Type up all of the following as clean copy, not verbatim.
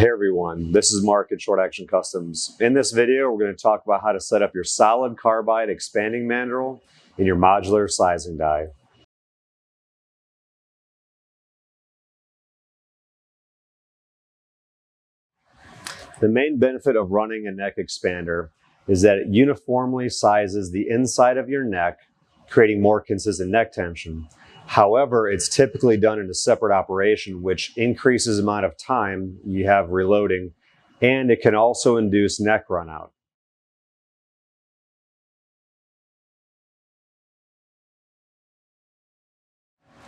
Hey everyone, this is Mark at Short Action Customs. In this video, we're going to talk about how to set up your solid carbide expanding mandrel in your modular sizing die. The main benefit of running a neck expander is that it uniformly sizes the inside of your neck, creating more consistent neck tension. However, it's typically done in a separate operation, which increases the amount of time you have reloading, and it can also induce neck runout.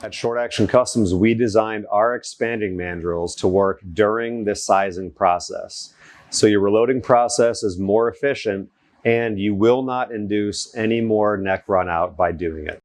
At Short Action Customs, we designed our expanding mandrels to work during the sizing process. So your reloading process is more efficient and you will not induce any more neck runout by doing it.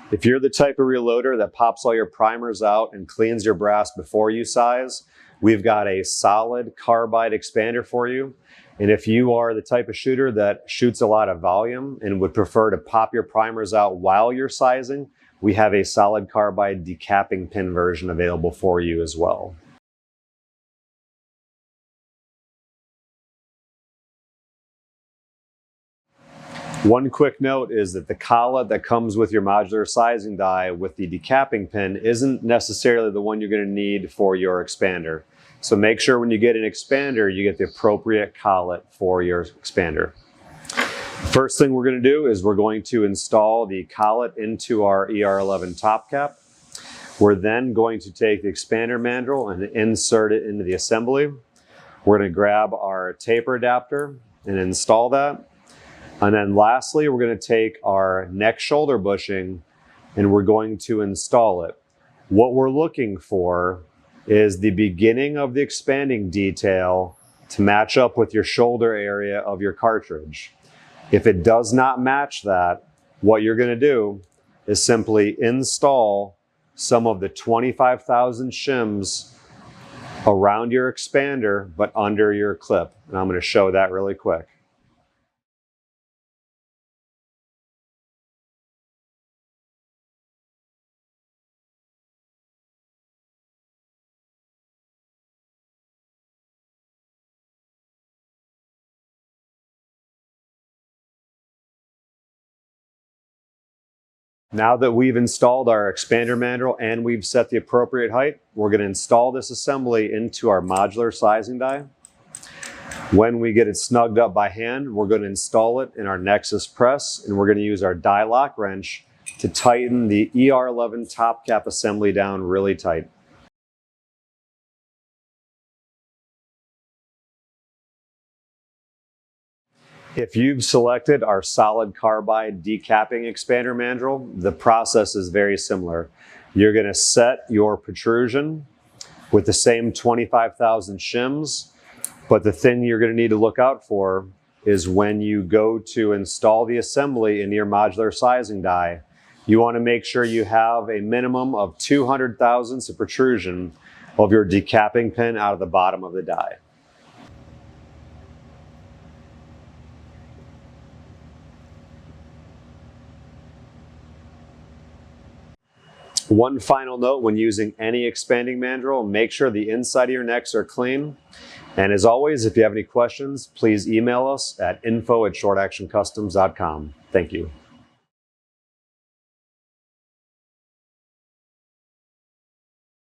If you're the type of reloader that pops all your primers out and cleans your brass before you size, we've got a solid carbide expander for you. And if you are the type of shooter that shoots a lot of volume and would prefer to pop your primers out while you're sizing, we have a solid carbide decapping pin version available for you as well. One quick note is that the collet that comes with your modular sizing die with the decapping pin isn't necessarily the one you're going to need for your expander. So make sure when you get an expander, you get the appropriate collet for your expander. First thing we're going to do is we're going to install the collet into our ER11 top cap. We're then going to take the expander mandrel and insert it into the assembly. We're going to grab our taper adapter and install that. And then lastly, we're going to take our neck shoulder bushing and we're going to install it. What we're looking for is the beginning of the expanding detail to match up with your shoulder area of your cartridge. If it does not match that, what you're going to do is simply install some of the 25,000 shims around your expander, but under your clip. And I'm going to show that really quick. Now that we've installed our expander mandrel and we've set the appropriate height, we're going to install this assembly into our modular sizing die. When we get it snugged up by hand, we're going to install it in our Nexus press and we're going to use our die lock wrench to tighten the ER11 top cap assembly down really tight. If you've selected our solid carbide decapping expander mandrel, the process is very similar. You're going to set your protrusion with the same 25,000 shims, but the thing you're going to need to look out for is when you go to install the assembly in your modular sizing die, you want to make sure you have a minimum of 200 thousandths of protrusion of your decapping pin out of the bottom of the die. One final note when using any expanding mandrel, make sure the inside of your necks are clean. And as always, if you have any questions, please email us at info@shortactioncustoms.com. Thank you.